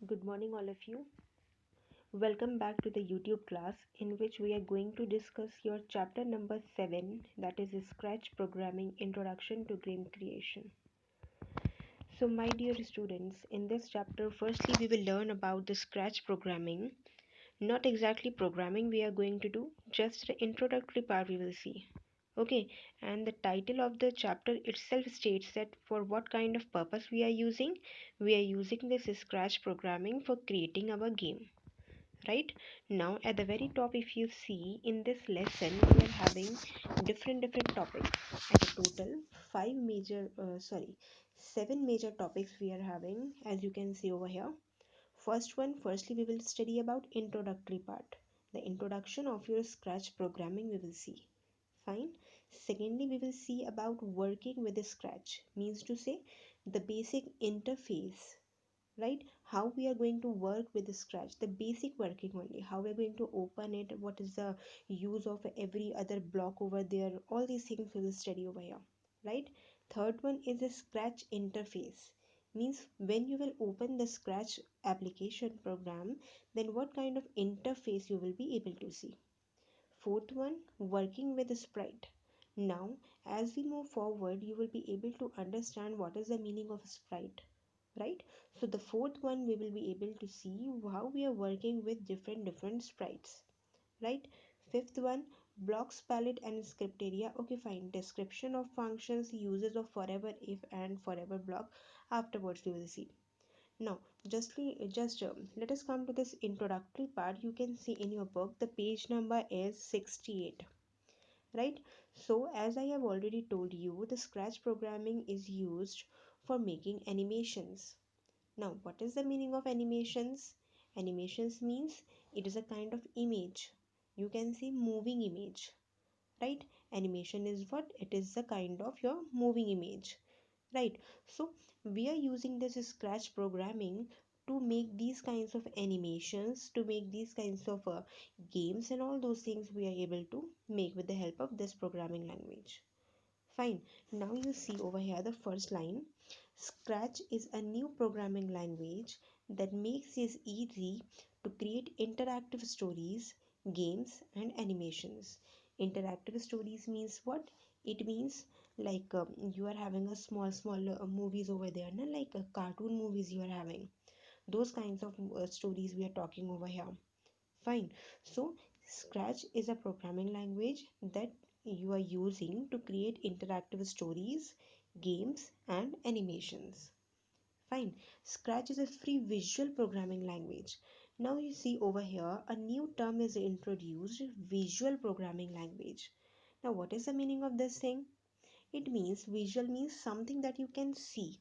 Good morning, all of you. Welcome back to the YouTube class in which we are going to discuss your chapter number 7, that is Scratch Programming Introduction to Game Creation. So, my dear students, in this chapter, firstly, we will learn about the Scratch programming. Not exactly programming we are going to do, just the introductory part we will see. Okay, and the title of the chapter itself states that for what kind of purpose we are using this Scratch programming for creating our game. Right now at the very top, if you see in this lesson, we are having different topics. At a total five major sorry seven major topics we are having, as you can see over here. Firstly we will study about introductory part, the introduction of your Scratch programming we will see. Fine. Secondly, we will see about working with the Scratch, means to say the basic interface, right? How we are going to work with the Scratch, the basic working only, how we're going to open it, what is the use of every other block over there, all these things we will study over here, right? Third one is the Scratch interface, means when you will open the Scratch application program, then what kind of interface you will be able to see. Fourth one, working with the sprite. Now as we move forward, you will be able to understand what is the meaning of a sprite, right? So the fourth one, we will be able to see how we are working with different sprites, right? Fifth one, blocks palette and script area. Okay, fine. Description of functions, uses of forever if and forever block, afterwards we will see. Now just let us come to this introductory part. You can see in your book the page number is 68, right? So as I have already told you, the Scratch programming is used for making animations. Now, what is the meaning of animations? Animations means it is a kind of image. You can see moving image, right? Animation is what? It is a kind of your moving image, right? So, we are using this Scratch programming to make these kinds of animations, to make these kinds of games, and all those things we are able to make with the help of this programming language. Fine. Now you see over here the first line. Scratch is a new programming language that makes it easy to create interactive stories, games, and animations. Interactive stories means what? It means like you are having a small movies over there, na? Like cartoon movies you are having. Those kinds of stories we are talking over here. Fine. So, Scratch is a programming language that you are using to create interactive stories, games, and animations. Fine. Scratch is a free visual programming language. Now you see over here a new term is introduced, visual programming language. Now what is the meaning of this thing? It means visual means something that you can see.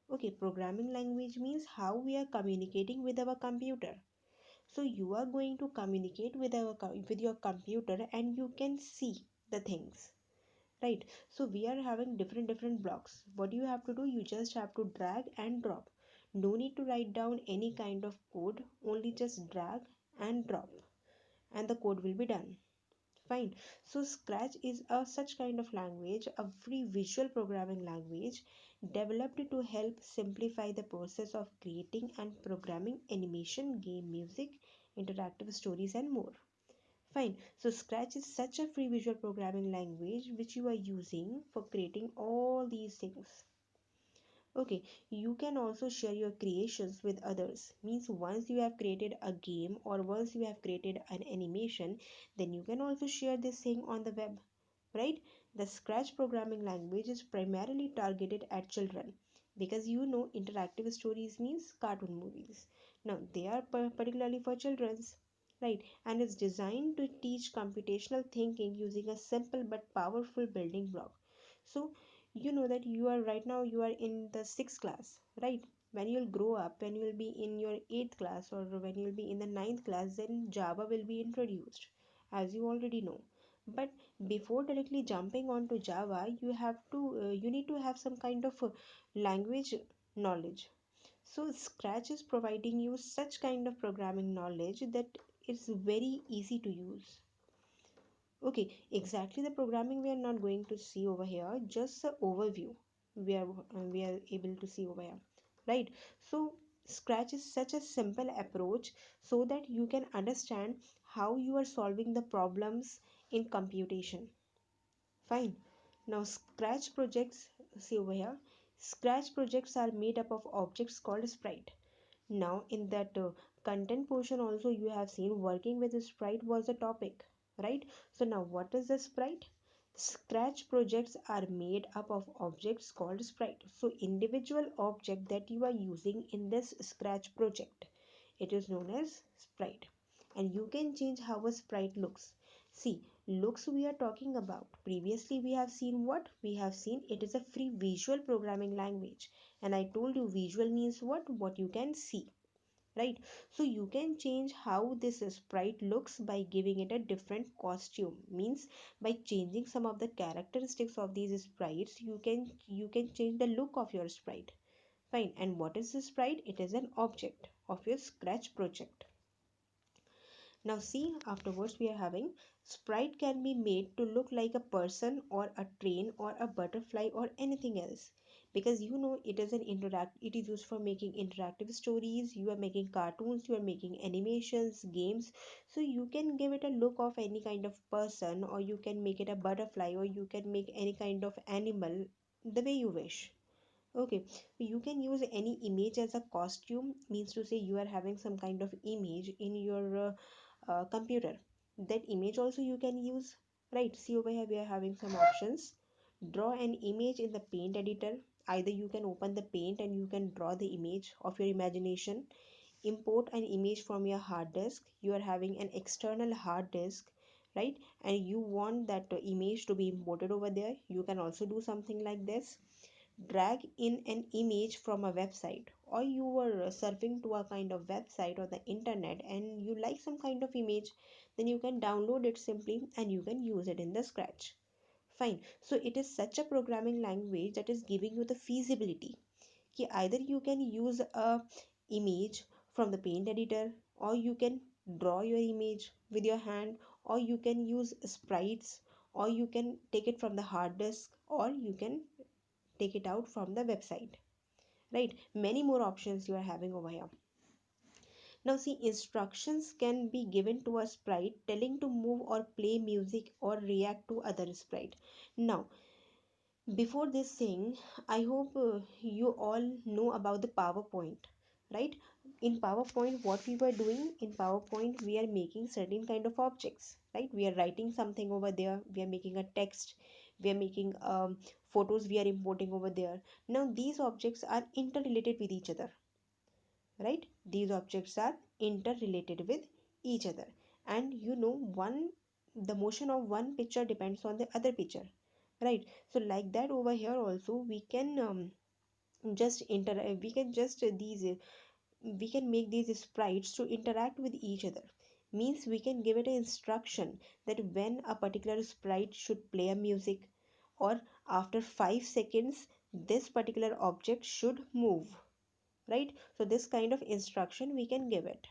Okay, programming language means how we are communicating with our computer. So you are going to communicate with with your computer and you can see the things, right? So we are having different blocks. What you have to do, you just have to drag and drop. No need to write down any kind of code, only just drag and drop and the code will be done. Fine. So Scratch is a such kind of language, a free visual programming language developed to help simplify the process of creating and programming animation, game, music, interactive stories, and more. Fine. So Scratch is such a free visual programming language which you are using for creating all these things. Okay, you can also share your creations with others. Means once you have created a game or once you have created an animation, then you can also share this thing on the web, right? The Scratch programming language is primarily targeted at children because you know interactive stories means cartoon movies. Now they are particularly for children's, right? And it's designed to teach computational thinking using a simple but powerful building block. So you know that you are right now you are in the sixth class, right? When you'll grow up, when you'll be in your eighth class or when you'll be in the ninth class, then Java will be introduced, as you already know. But before directly jumping onto Java, you need to have some kind of language knowledge. So Scratch is providing you such kind of programming knowledge that it's very easy to use. Okay, exactly the programming we are not going to see over here, just the overview we are able to see over here, right? So Scratch is such a simple approach so that you can understand how you are solving the problems in computation. Fine. Now Scratch projects, see over here, Scratch projects are made up of objects called sprite. Now in that content portion also you have seen working with sprite was a topic, right? So now what is the sprite? Scratch projects are made up of objects called sprite. So individual object that you are using in this Scratch project, it is known as sprite. And you can change how a sprite looks. See, looks we are talking about. Previously we have seen what? We have seen it is a free visual programming language. And I told you visual means what? What you can see, right? So you can change how this sprite looks by giving it a different costume, means by changing some of the characteristics of these sprites you can change the look of your sprite. Fine. And what is the sprite? It is an object of your Scratch project. Now see, afterwards we are having sprite can be made to look like a person or a train or a butterfly or anything else, because you know it is an interact it is used for making interactive stories, you are making cartoons, you are making animations, games. So you can give it a look of any kind of person, or you can make it a butterfly, or you can make any kind of animal the way you wish. Okay, you can use any image as a costume, means to say you are having some kind of image in your computer. That image also you can use, right? See over here we are having some options. Draw an image in the paint editor. Either you can open the paint and you can draw the image of your imagination. Import an image from your hard disk. You are having an external hard disk, right? And you want that image to be imported over there, you can also do something like this. Drag in an image from a website, or you were surfing to a kind of website or the internet and you like some kind of image, then you can download it simply and you can use it in the Scratch. Fine. So it is such a programming language that is giving you the feasibility कि either you can use a image from the paint editor, or you can draw your image with your hand, or you can use sprites, or you can take it from the hard disk, or you can take it out from the website, right? Many more options you are having over here. Now see, instructions can be given to a sprite telling to move or play music or react to other sprite. Now before this thing, I hope you all know about the PowerPoint, right? In PowerPoint, what we were doing in PowerPoint, we are making certain kind of objects, right? We are writing something over there, we are making a text, we are making photos, we are importing over there. Now these objects are interrelated with each other, right? These objects are interrelated with each other, and you know, one the motion of one picture depends on the other picture, right? So like that over here also we can just inter we can just these we can make these sprites to interact with each other, means we can give it an instruction that when a particular sprite should play a music, or after 5 seconds this particular object should move, right? So this kind of instruction we can give it.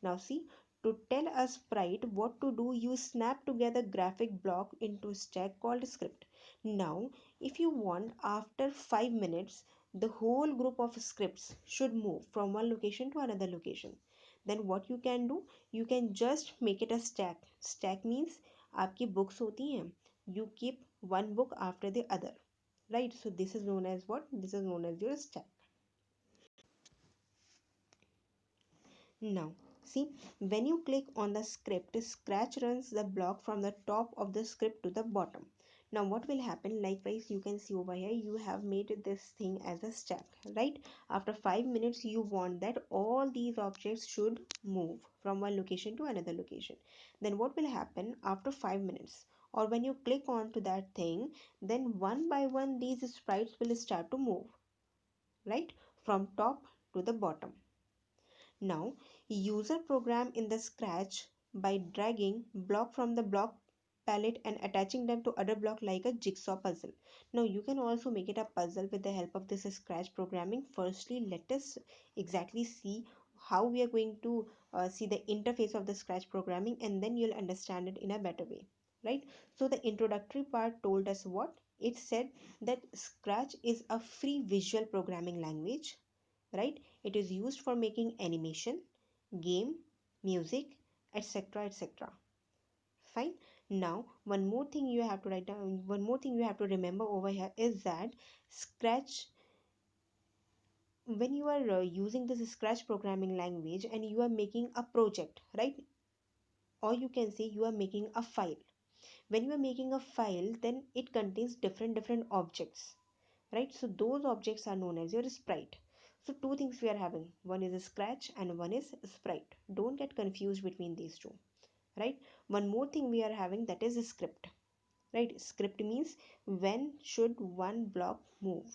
Now see, to tell a sprite what to do, you snap together graphic block into stack called script. Now if you want, after 5 minutes the whole group of scripts should move from one location to another location, then what you can do, you can just make it a stack. Stack means आपकी books होती हैं, you keep one book after the other, right? So this is known as what? This is known as your stack. Now, see, when you click on the script, Scratch runs the block from the top of the script to the bottom. Now, what will happen? Likewise, you can see over here, you have made this thing as a stack, right? After 5 minutes, you want that all these objects should move from one location to another location. Then what will happen after 5 minutes? Or when you click on to that thing, then one by one, these sprites will start to move, right? From top to the bottom. Now, user program in the Scratch by dragging block from the block palette and attaching them to other block like a jigsaw puzzle. Now you can also make it a puzzle with the help of this Scratch programming. Firstly, let us exactly see how we are going to see the interface of the Scratch programming, and then you'll understand it in a better way, right? So the introductory part told us what? It said that Scratch is a free visual programming language, right? It is used for making animation, game, music, etc. etc. Fine. Now, one more thing you have to write down, one more thing you have to remember over here is that Scratch, when you are using this Scratch programming language and you are making a project, right? Or you can say you are making a file. When you are making a file, then it contains different objects, right? So those objects are known as your sprite. So two things we are having, one is a Scratch and one is sprite. Don't get confused between these two, right? One more thing we are having, that is a script, right? Script means when should one block move,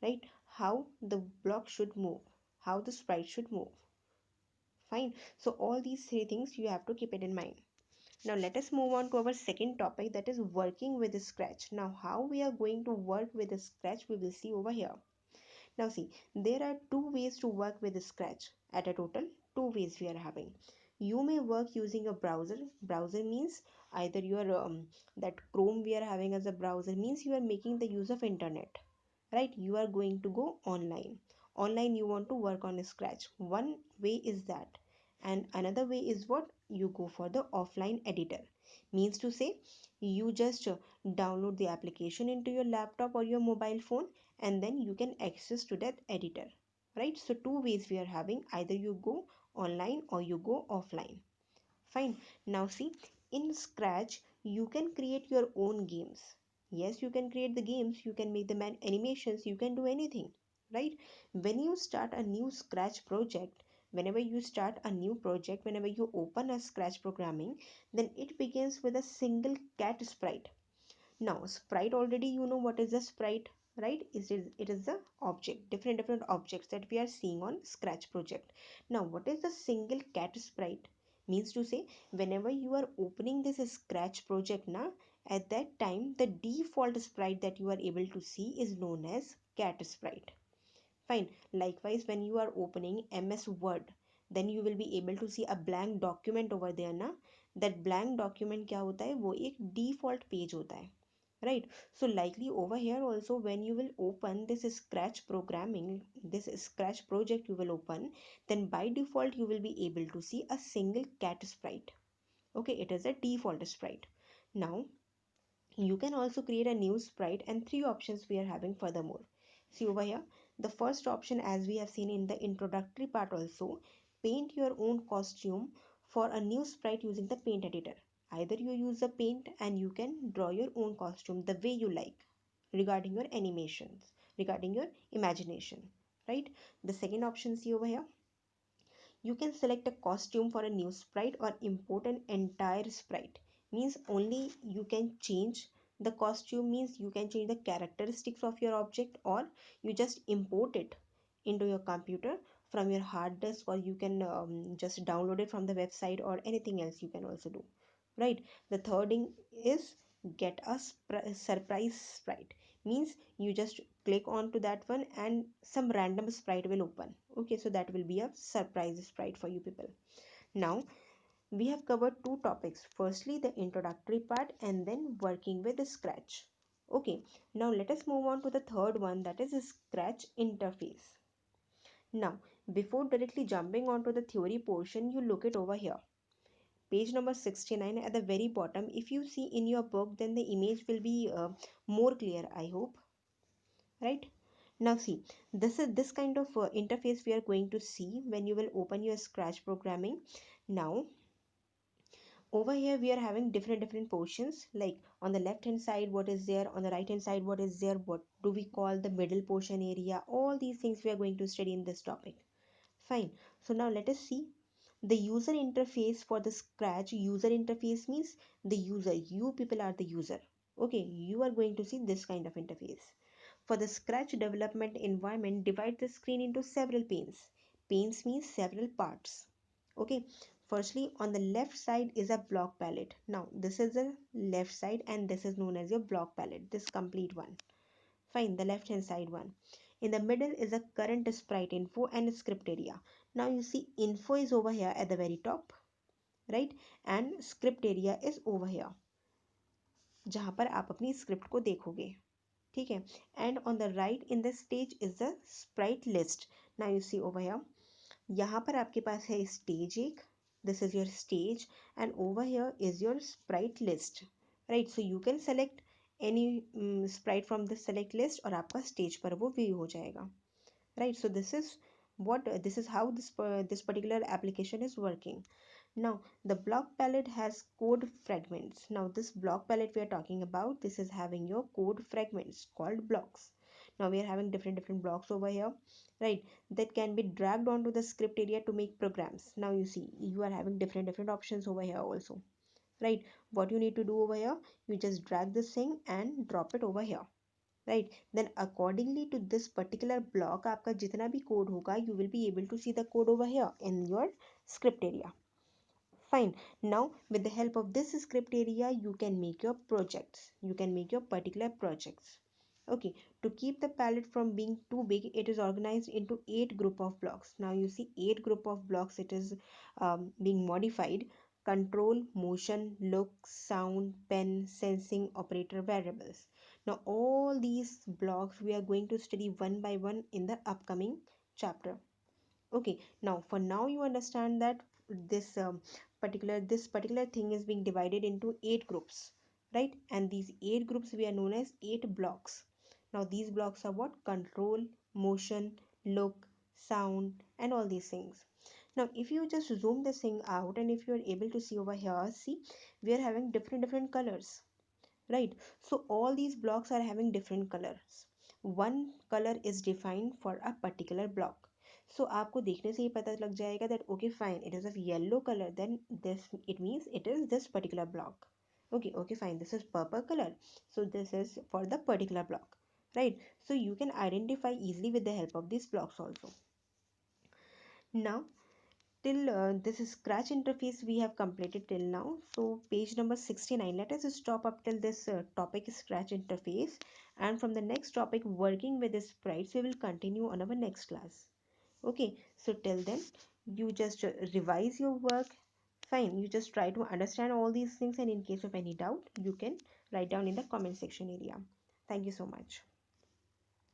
right? How the block should move, how the sprite should move. Fine. So all these three things you have to keep it in mind. Now let us move on to our second topic, that is working with the Scratch. Now how we are going to work with the Scratch, we will see over here. Now see, there are two ways to work with the Scratch. At a total, two ways we are having. You may work using a browser. Browser means either your that Chrome we are having as a browser means you are making the use of internet, right? You are going to go online. Online you want to work on a Scratch. One way is that, and another way is what, you go for the offline editor. Means to say, you just download the application into your laptop or your mobile phone, and then you can access to that editor, right? So two ways we are having, either you go online or you go offline. Fine. Now see, in Scratch you can create your own games. Yes, you can create the games, you can make the animations, you can do anything, right? When you start a new Scratch project, whenever you open a Scratch programming, then it begins with a single cat sprite. Now, sprite, already you know what is a sprite, right? It is the object, different objects that we are seeing on Scratch project. Now, what is the single cat sprite? Means to say, whenever you are opening this Scratch project now, at that time the default sprite that you are able to see is known as cat sprite. Fine. Likewise, when you are opening MS Word, then you will be able to see a blank document over there ना. That blank document क्या होता है, वो एक default page होता है, right? So likely over here also, when you will open this Scratch programming, this Scratch project you will open, then by default you will be able to see a single cat sprite. Okay, it is a default sprite. Now you can also create a new sprite, and three options we are having furthermore. See over here, the first option, as we have seen in the introductory part also, paint your own costume for a new sprite using the paint editor. Either you use the paint and you can draw your own costume the way you like, regarding your animations, regarding your imagination, right? The second option, see over here, you can select a costume for a new sprite or import an entire sprite. Means only you can change the costume, means you can change the characteristics of your object, or you just import it into your computer from your hard disk, or you can just download it from the website, or anything else you can also do, right? The third thing is get a surprise sprite. Means you just click on to that one and some random sprite will open. Okay, so that will be a surprise sprite for you people. Now we have covered two topics, firstly the introductory part and then working with the Scratch. Okay, now let us move on to the third one, that is Scratch interface. Now before directly jumping onto the theory portion, you look it over here, page number 69 at the very bottom. If you see in your book, then the image will be more clear, I hope, right? Now see, this kind of interface we are going to see when you will open your Scratch programming. Now over here we are having different portions, like on the left hand side what is there, on the right hand side what is there, what do we call the middle portion area, all these things we are going to study in this topic. Fine. So now let us see the user interface for the Scratch. User interface means the user, you people are the user. Okay, you are going to see this kind of interface. For the Scratch development environment, divide the screen into several panes. Panes means several parts. Okay, firstly on the left side is a block palette. Now this is the left side and this is known as your block palette, this complete one. Fine, the left hand side one. In the middle is a current sprite info and script area. Now you see info is over here at the very top, right? And script area is over here, जहाँ पर आप अपनी script को देखोगे. ठीक है. And on the right in this stage is the sprite list. Now you see over here, यहाँ पर आपके पास है stage एक, this is your stage, and over here is your sprite list, right? So you can select any sprite from the select list और आपका stage पर वो view हो जाएगा, right? So this is how this particular application is working. Now the block palette has code fragments. Now this block palette we are talking about, this is having your code fragments called blocks. Now we are having different blocks over here, right? That can be dragged onto the script area to make programs. Now you see you are having different options over here also, right? What you need to do over here, you just drag this thing and drop it over here, right? Then accordingly to this particular block आपका जितना भी code होगा, you will be able to see the code over here in your script area. Fine. Now, with the help of this script area, you can make your projects. You can make your particular projects. Okay. To keep the palette from being too big, it is organized into 8 group of blocks. Now you see 8 group of blocks. It is being modified. Control, motion, look, sound, pen, sensing, operator, variables. Now all these blocks we are going to study one by one in the upcoming chapter. Okay, now for now you understand that this particular thing is being divided into 8 groups, right? And these 8 groups we are known as 8 blocks. Now these blocks are what? Control, motion, look, sound, and all these things. Now if you just zoom this thing out, and if you are able to see over here, see, we are having different colors, right? So all these blocks are having different colors. One color is defined for a particular block. So आपको देखने से ही पता लग जाएगा that okay fine, it is of yellow color, then this, it means it is this particular block. Okay fine, this is purple color, so this is for the particular block, right? So you can identify easily with the help of these blocks also. Now till this scratch interface we have completed till now. So page number 69, let us stop up till this topic scratch interface, and from the next topic working with the sprites we will continue on our next class. Okay, so till then you just revise your work. Fine, you just try to understand all these things, and in case of any doubt you can write down in the comment section area. Thank you so much.